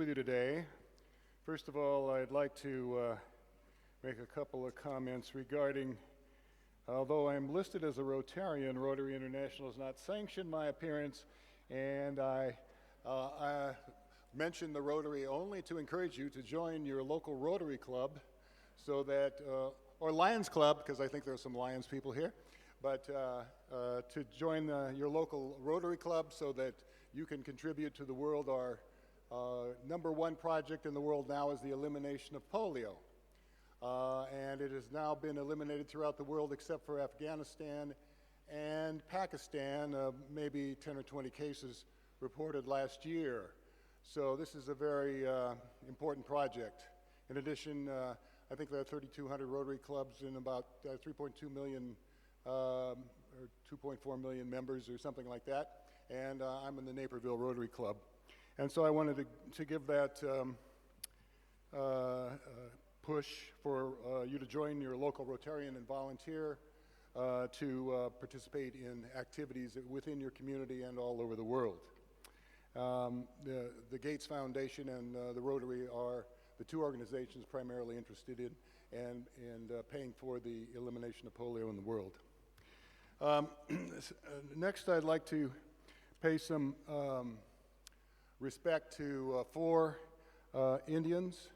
with you today. First of all, I'd like to make a couple of comments regarding, although I'm listed as a Rotarian, Rotary International has not sanctioned my appearance, and I mention the Rotary only to encourage you to join your local Rotary Club so that, or Lions Club, because I think there are some Lions people here, but to join your local Rotary Club so that you can contribute to the world. Our #1 project in the world now is the elimination of polio. And it has now been eliminated throughout the world except for Afghanistan and Pakistan, maybe 10 or 20 cases reported last year. So this is a very important project. In addition, I think there are 3,200 Rotary clubs and about 3.2 million or 2.4 million members or something like that. And I'm in the Naperville Rotary Club. And so I wanted to give that push for you to join your local Rotarian and volunteer to participate in activities within your community and all over the world. The Gates Foundation and the Rotary are the two organizations primarily interested in and paying for the elimination of polio in the world. Next, I'd like to pay some respect to 4 Indians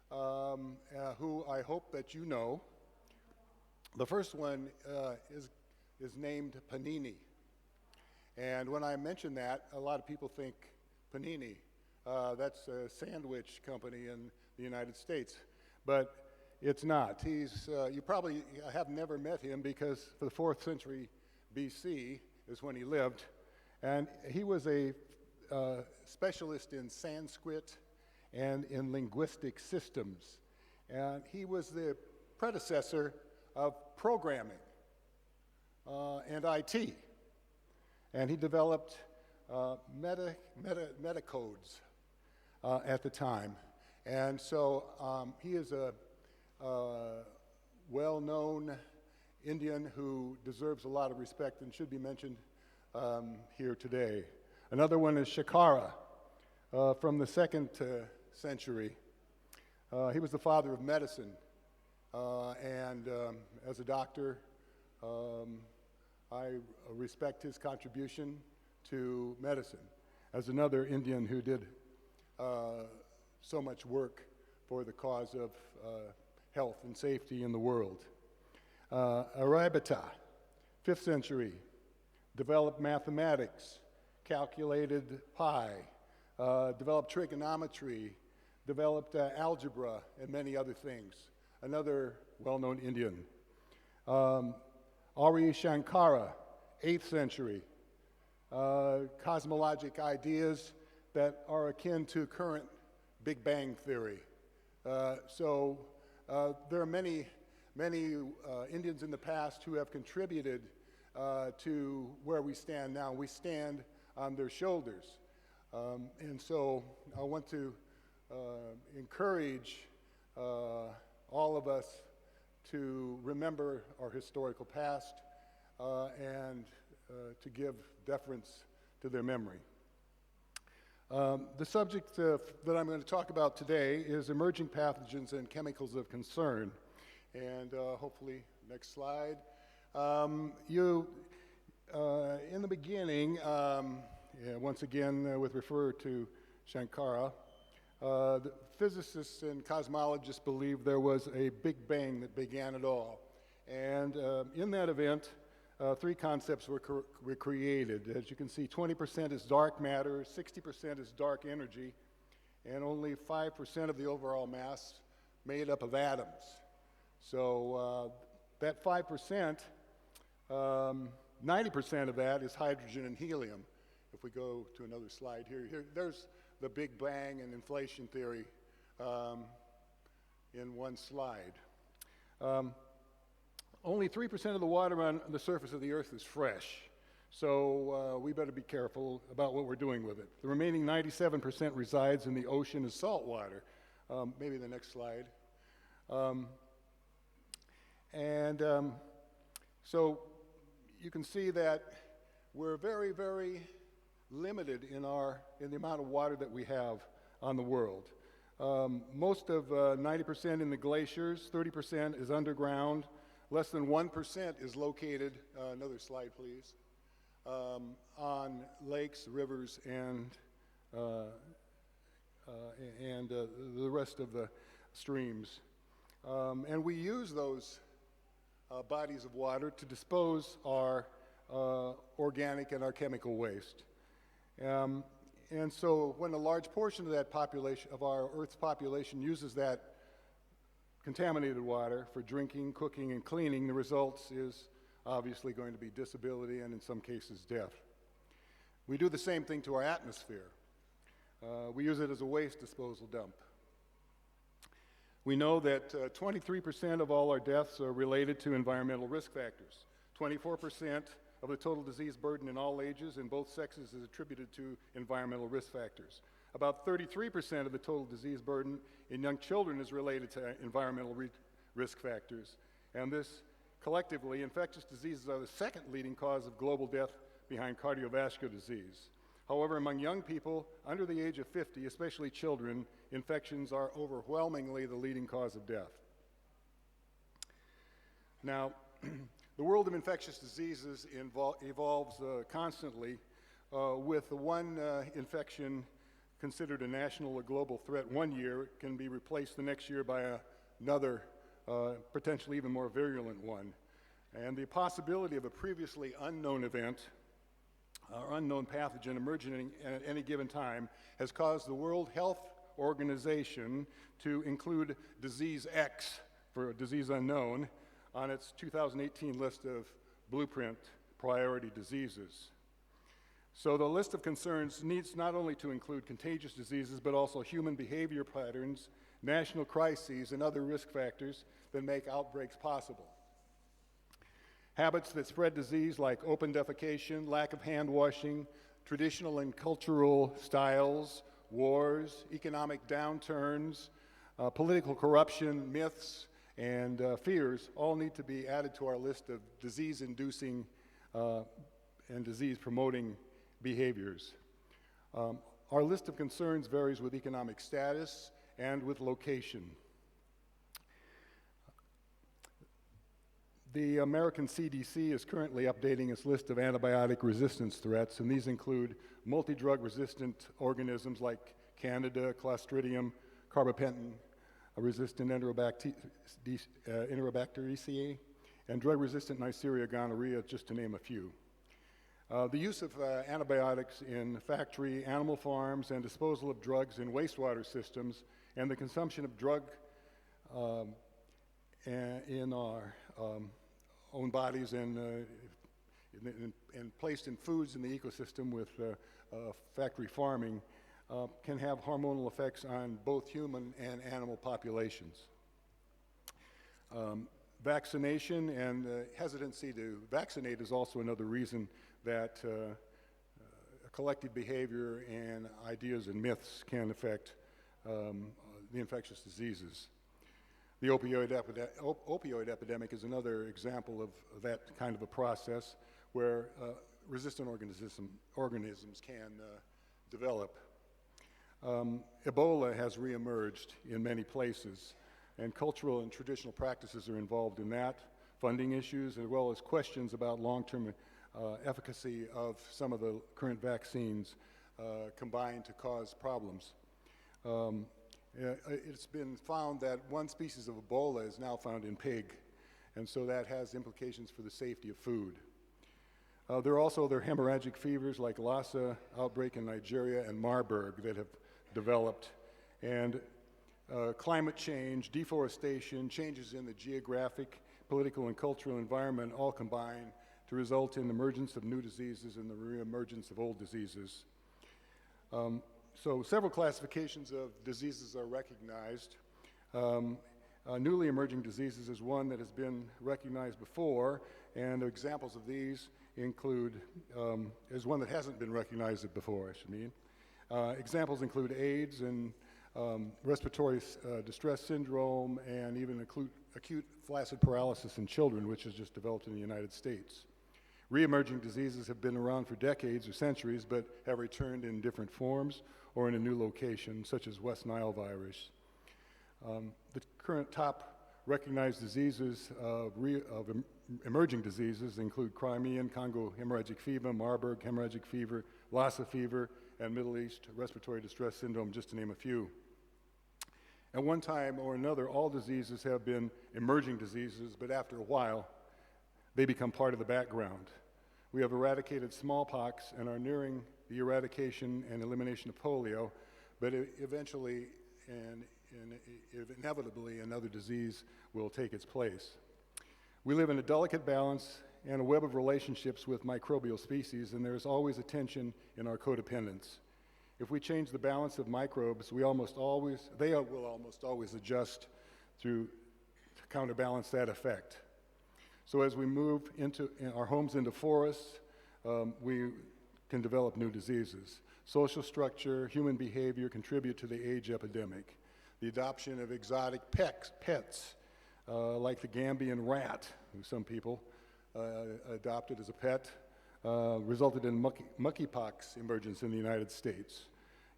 who I hope that you know. The first one is named Panini. And when I mention that, a lot of people think Panini. That's a sandwich company in the United States. But it's not. You probably have never met him because for the 4th century BC is when he lived. And he was a specialist in Sanskrit and in linguistic systems. And he was the predecessor of programming and IT. And he developed metacodes at the time. And so he is a well-known Indian who deserves a lot of respect and should be mentioned here today. Another one is Shakara from the 2nd century. He was the father of medicine, and as a doctor, I respect his contribution to medicine as another Indian who did so much work for the cause of health and safety in the world. Aryabhata, 5th century, developed mathematics, calculated pi, developed trigonometry, developed algebra, and many other things. Another well-known Indian. Ari Shankara, 8th century, cosmologic ideas that are akin to current Big Bang theory. So there are many Indians in the past who have contributed to where we stand now. We stand on their shoulders. And so I want to encourage all of us to remember our historical past and to give deference to their memory. The subject that I'm going to talk about today is emerging pathogens and chemicals of concern. And hopefully, next slide. In the beginning, once again, with refer to Shankara, the physicists and cosmologists believe there was a Big Bang that began it all. And in that event, 3 concepts were created. As you can see, 20% is dark matter, 60% is dark energy, and only 5% of the overall mass made up of atoms. So that 5%, 90% of that is hydrogen and helium. If we go to another slide here, there's the Big Bang and inflation theory in one slide. Only 3% of the water on the surface of the Earth is fresh, so we better be careful about what we're doing with it. The remaining 97% resides in the ocean as salt water. Maybe the next slide. So you can see that we're very, very limited in the amount of water that we have on the world. Most of 90% in the glaciers, 30% is underground, less than 1% is located, another slide please, on lakes, rivers, and the rest of the streams. And we use those bodies of water to dispose our organic and our chemical waste. And so when a large portion of that population, of our Earth's population, uses that contaminated water for drinking, cooking, and cleaning, the results is obviously going to be disability and in some cases death. We do the same thing to our atmosphere. We use it as a waste disposal dump. We know that 23% of all our deaths are related to environmental risk factors. 24% of the total disease burden in all ages in both sexes is attributed to environmental risk factors. About 33% of the total disease burden in young children is related to environmental risk factors. And this, collectively, infectious diseases are the second leading cause of global death behind cardiovascular disease. However, among young people under the age of 50, especially children, infections are overwhelmingly the leading cause of death. Now, the world of infectious diseases evolves constantly, with one infection considered a national or global threat one year can be replaced the next year by another, potentially even more virulent one. And the possibility of a previously unknown event or unknown pathogen emerging at any given time has caused the World Health Organization to include disease X, for a disease unknown, on its 2018 list of blueprint priority diseases. So the list of concerns needs not only to include contagious diseases, but also human behavior patterns, national crises, and other risk factors that make outbreaks possible. Habits that spread disease like open defecation, lack of hand washing, traditional and cultural styles, wars, economic downturns, political corruption, myths, and fears all need to be added to our list of disease-inducing and disease-promoting behaviors. Our list of concerns varies with economic status and with location. The American CDC is currently updating its list of antibiotic resistance threats, and these include multi-drug resistant organisms like Candida, Clostridium, carbapenem, resistant Enterobacteriaceae, and drug-resistant Neisseria gonorrhea, just to name a few. The use of antibiotics in factory, animal farms, and disposal of drugs in wastewater systems, and the consumption of drug in our own bodies and placed in foods in the ecosystem with factory farming can have hormonal effects on both human and animal populations. Vaccination and hesitancy to vaccinate is also another reason that collective behavior and ideas and myths can affect the infectious diseases. The opioid epidemic is another example of that kind of a process where resistant organisms can develop. Ebola has reemerged in many places, and cultural and traditional practices are involved in that, funding issues, as well as questions about long-term efficacy of some of the current vaccines combine to cause problems. It's been found that one species of Ebola is now found in pig, and so that has implications for the safety of food. There are also other hemorrhagic fevers like Lassa outbreak in Nigeria and Marburg that have developed, and climate change, deforestation, changes in the geographic, political, and cultural environment all combine to result in the emergence of new diseases and the reemergence of old diseases. So several classifications of diseases are recognized. Newly emerging diseases is one that has been recognized before, and examples of these include, is one that hasn't been recognized before, I should mean. Examples include AIDS and respiratory distress syndrome, and even acute flaccid paralysis in children, which is just developed in the United States. Re-emerging diseases have been around for decades or centuries, but have returned in different forms or in a new location, such as West Nile virus. The current top recognized diseases of emerging diseases include Crimean Congo hemorrhagic fever, Marburg hemorrhagic fever, Lassa fever, and Middle East respiratory distress syndrome, just to name a few. At one time or another, all diseases have been emerging diseases, but after a while, they become part of the background. We have eradicated smallpox and are nearing the eradication and elimination of polio, but eventually and inevitably another disease will take its place. We live in a delicate balance and a web of relationships with microbial species, and there is always a tension in our codependence. If we change the balance of microbes, they will almost always adjust to counterbalance that effect. So as we move our homes into forests, we can develop new diseases. Social structure, human behavior contribute to the age epidemic. The adoption of exotic pets, like the Gambian rat, who some people adopted as a pet, resulted in monkeypox emergence in the United States.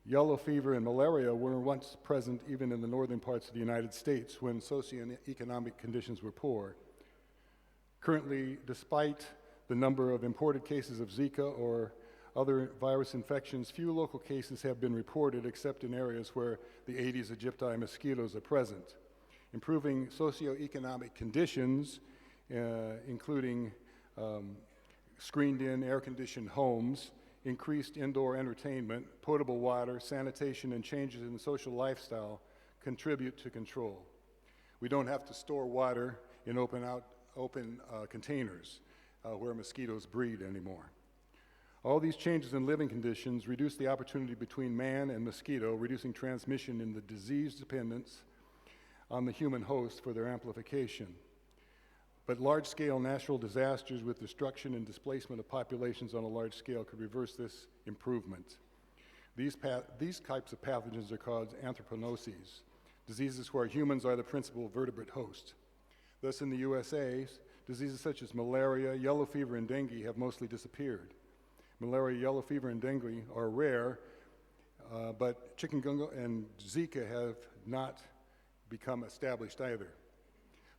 Yellow fever and malaria were once present even in the northern parts of the United States when socioeconomic conditions were poor. Currently, despite the number of imported cases of Zika or other virus infections, few local cases have been reported except in areas where the Aedes aegypti mosquitoes are present. Improving socioeconomic conditions, including screened-in, air-conditioned homes, increased indoor entertainment, potable water, sanitation, and changes in the social lifestyle contribute to control. We don't have to store water in open containers where mosquitoes breed anymore. All these changes in living conditions reduce the opportunity between man and mosquito, reducing transmission in the disease dependence on the human host for their amplification. But large-scale natural disasters with destruction and displacement of populations on a large scale could reverse this improvement. These types of pathogens are called anthropognosis, diseases where humans are the principal vertebrate host. Thus, in the USA, diseases such as malaria, yellow fever, and dengue have mostly disappeared. Malaria, yellow fever, and dengue are rare, but chikungunya and Zika have not become established either.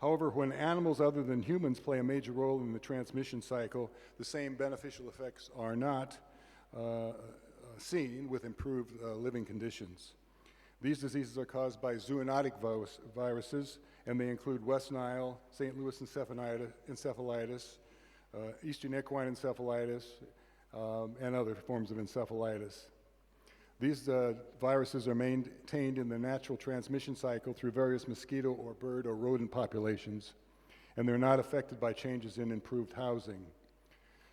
However, when animals other than humans play a major role in the transmission cycle, the same beneficial effects are not seen with improved living conditions. These diseases are caused by zoonotic viruses, and they include West Nile, St. Louis encephalitis, Eastern equine encephalitis, and other forms of encephalitis. These viruses are maintained in the natural transmission cycle through various mosquito or bird or rodent populations, and they're not affected by changes in improved housing.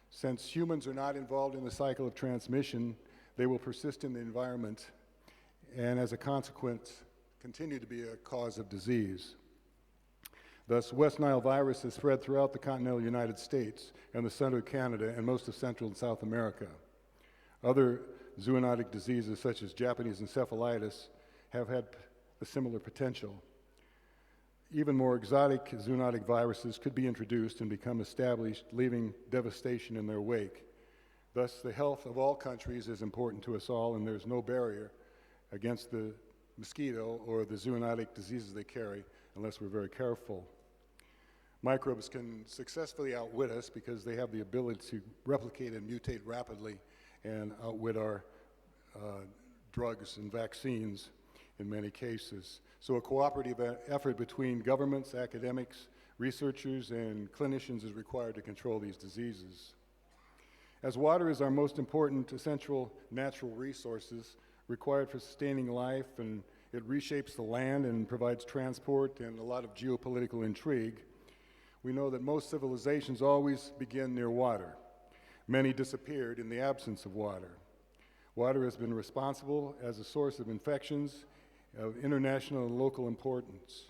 Since humans are not involved in the cycle of transmission, they will persist in the environment and as a consequence continue to be a cause of disease. Thus, West Nile virus has spread throughout the continental United States and the center of Canada and most of Central and South America. Other zoonotic diseases such as Japanese encephalitis have had a similar potential. Even more exotic zoonotic viruses could be introduced and become established, leaving devastation in their wake. Thus, the health of all countries is important to us all, and there's no barrier against the mosquito or the zoonotic diseases they carry unless we're very careful. Microbes can successfully outwit us because they have the ability to replicate and mutate rapidly and outwit our drugs and vaccines in many cases. So a cooperative effort between governments, academics, researchers, and clinicians is required to control these diseases. As water is our most important essential natural resources required for sustaining life, and it reshapes the land and provides transport and a lot of geopolitical intrigue, we know that most civilizations always begin near water. Many disappeared in the absence of water. Water has been responsible as a source of infections of international and local importance.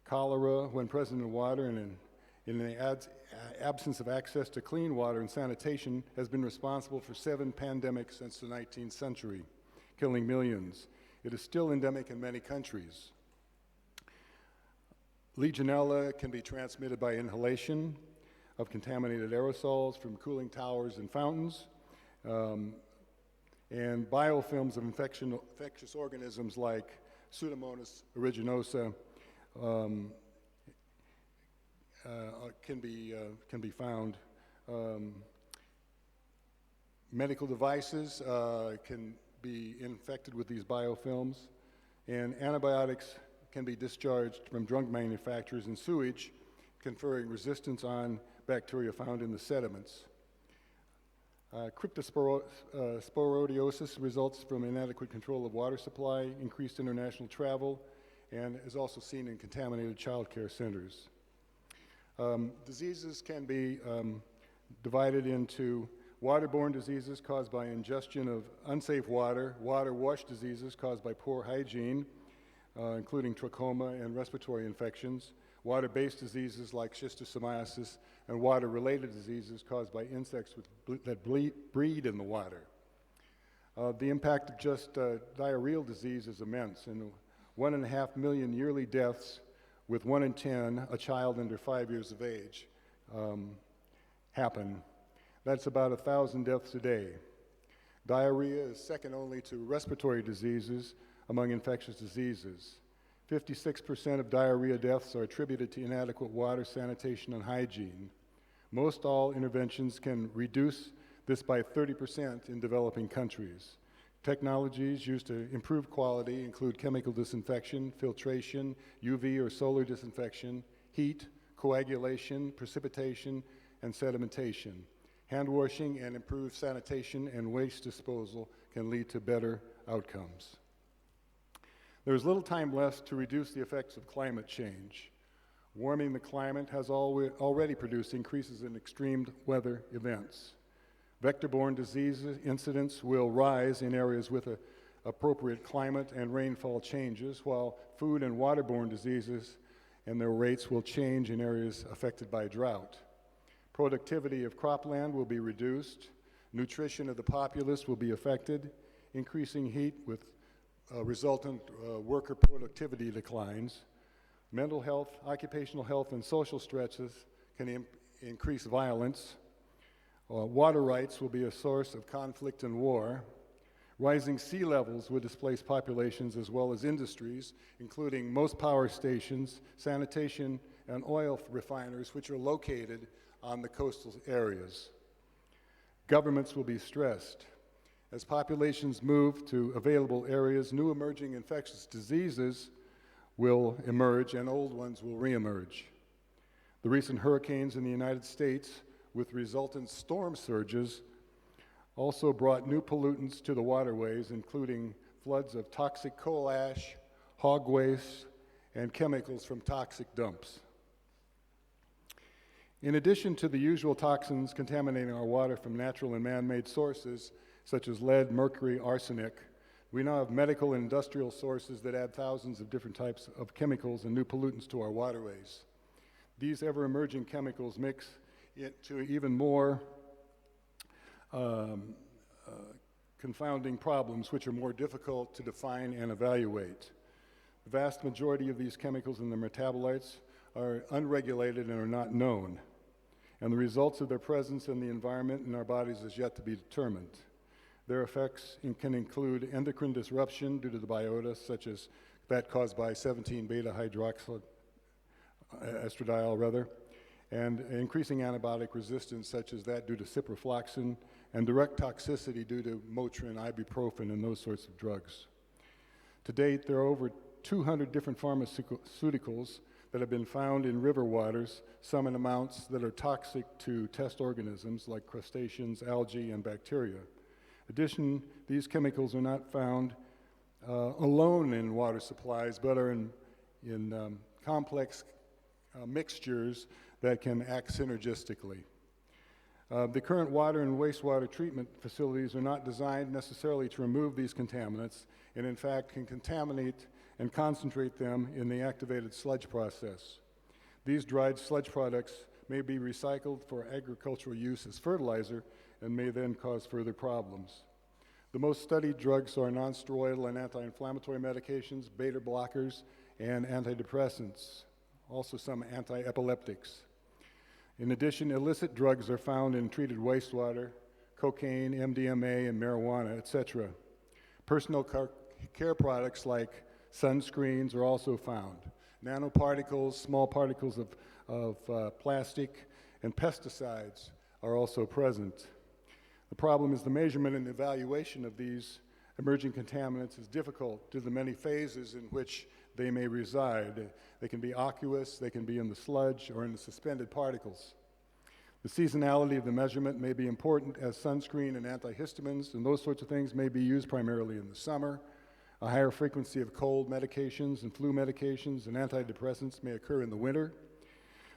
Cholera, when present in water and in the absence of access to clean water and sanitation, has been responsible for 7 pandemics since the 19th century, killing millions. It is still endemic in many countries. Legionella can be transmitted by inhalation. of contaminated aerosols from cooling towers and fountains, and biofilms of infectious organisms like Pseudomonas aeruginosa can be found. Medical devices can be infected with these biofilms, and antibiotics can be discharged from drug manufacturers in sewage, conferring resistance on bacteria found in the sediments. Cryptosporidiosis results from inadequate control of water supply, increased international travel, and is also seen in contaminated child care centers. Diseases can be divided into waterborne diseases caused by ingestion of unsafe water, water-wash diseases caused by poor hygiene, including trachoma and respiratory infections, water-based diseases like schistosomiasis, and water-related diseases caused by insects that breed in the water. The impact of just diarrheal disease is immense, and 1.5 million yearly deaths with 1 in 10, a child under 5 years of age, happen. That's about 1,000 deaths a day. Diarrhea is second only to respiratory diseases among infectious diseases. 56% of diarrhea deaths are attributed to inadequate water, sanitation, and hygiene. Most all interventions can reduce this by 30% in developing countries. Technologies used to improve quality include chemical disinfection, filtration, UV or solar disinfection, heat, coagulation, precipitation, and sedimentation. Hand washing and improved sanitation and waste disposal can lead to better outcomes. There is little time left to reduce the effects of climate change. Warming the climate has already produced increases in extreme weather events. Vector-borne disease incidence will rise in areas with appropriate climate and rainfall changes, while food and waterborne diseases and their rates will change in areas affected by drought. Productivity of cropland will be reduced. Nutrition of the populace will be affected. Increasing heat with resultant worker productivity declines. Mental health, occupational health, and social stresses can increase violence. Water rights will be a source of conflict and war. Rising sea levels will displace populations as well as industries, including most power stations, sanitation, and oil refiners, which are located on the coastal areas. Governments will be stressed. As populations move to available areas, new emerging infectious diseases will emerge and old ones will reemerge. The recent hurricanes in the United States, with resultant storm surges, also brought new pollutants to the waterways, including floods of toxic coal ash, hog waste, and chemicals from toxic dumps. In addition to the usual toxins contaminating our water from natural and man-made sources, such as lead, mercury, arsenic, we now have medical and industrial sources that add thousands of different types of chemicals and new pollutants to our waterways. These ever-emerging chemicals mix into even more confounding problems, which are more difficult to define and evaluate. The vast majority of these chemicals and their metabolites are unregulated and are not known, and the results of their presence in the environment and our bodies is yet to be determined. Their effects can include endocrine disruption due to the biota, such as that caused by 17-beta-hydroxyestradiol, and increasing antibiotic resistance, such as that due to ciprofloxacin, and direct toxicity due to Motrin, ibuprofen, and those sorts of drugs. To date, there are over 200 different pharmaceuticals that have been found in river waters, some in amounts that are toxic to test organisms like crustaceans, algae, and bacteria. In addition, these chemicals are not found alone in water supplies, but are in complex mixtures that can act synergistically. The current water and wastewater treatment facilities are not designed necessarily to remove these contaminants, and in fact can contaminate and concentrate them in the activated sludge process. These dried sludge products may be recycled for agricultural use as fertilizer and may then cause further problems. The most studied drugs are non-steroidal and anti-inflammatory medications, beta blockers, and antidepressants, also some anti-epileptics. In addition, illicit drugs are found in treated wastewater, cocaine, MDMA, and marijuana, etc. Personal care products like sunscreens are also found. Nanoparticles, small particles of plastic, and pesticides are also present. The problem is the measurement and evaluation of these emerging contaminants is difficult due to the many phases in which they may reside. They can be aqueous, they can be in the sludge, or in the suspended particles. The seasonality of the measurement may be important, as sunscreen and antihistamines and those sorts of things may be used primarily in the summer. A higher frequency of cold medications and flu medications and antidepressants may occur in the winter.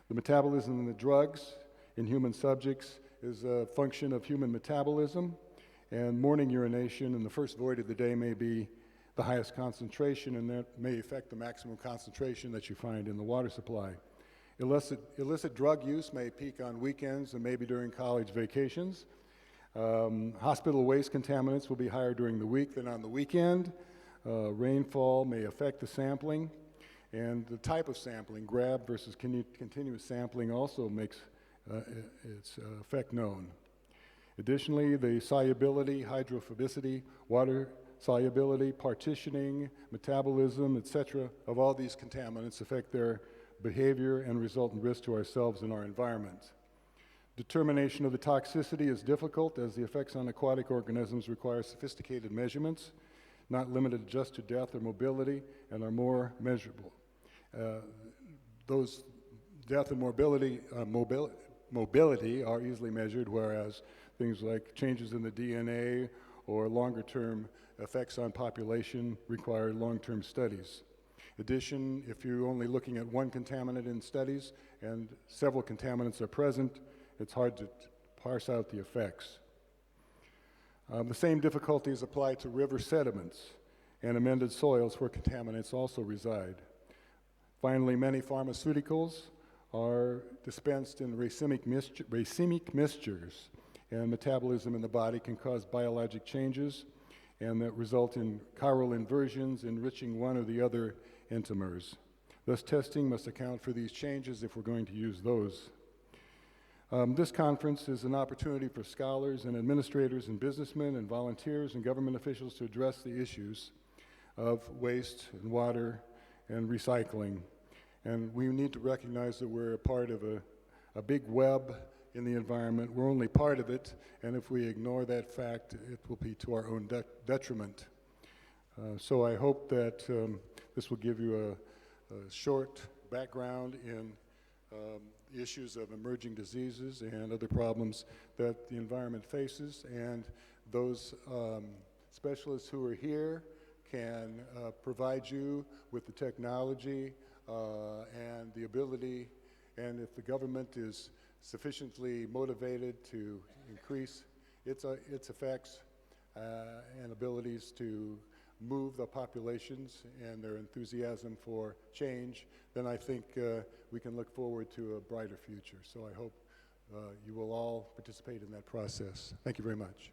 The metabolism of the drugs in human subjects is a function of human metabolism, and morning urination in the first void of the day may be the highest concentration, and that may affect the maximum concentration that you find in the water supply. Illicit drug use may peak on weekends and maybe during college vacations. Hospital waste contaminants will be higher during the week than on the weekend. Rainfall may affect the sampling, and the type of sampling, grab versus continuous sampling, also makes its effect known. Additionally, the solubility, hydrophobicity, water solubility, partitioning, metabolism, etc., of all these contaminants affect their behavior and result in risk to ourselves and our environment. Determination of the toxicity is difficult, as the effects on aquatic organisms require sophisticated measurements, not limited just to death or mobility, and are more measurable. Those death and mobility are easily measured, whereas things like changes in the DNA or longer-term effects on population require long-term studies. In addition, if you're only looking at one contaminant in studies and several contaminants are present, it's hard to parse out the effects. The same difficulties apply to river sediments and amended soils where contaminants also reside. Finally, many pharmaceuticals are dispensed in racemic mixtures, and metabolism in the body can cause biologic changes and that result in chiral inversions enriching one or the other enantiomers. Thus, testing must account for these changes if we're going to use those. This conference is an opportunity for scholars and administrators and businessmen and volunteers and government officials to address the issues of waste and water and recycling. And we need to recognize that we're a part of a big web in the environment. We're only part of it, and if we ignore that fact, it will be to our own detriment. So I hope that this will give you a short background in issues of emerging diseases and other problems that the environment faces, and those specialists who are here can provide you with the technology and the ability, and if the government is sufficiently motivated to increase its effects and abilities to move the populations and their enthusiasm for change, then I think we can look forward to a brighter future. So I hope you will all participate in that process. Thank you very much.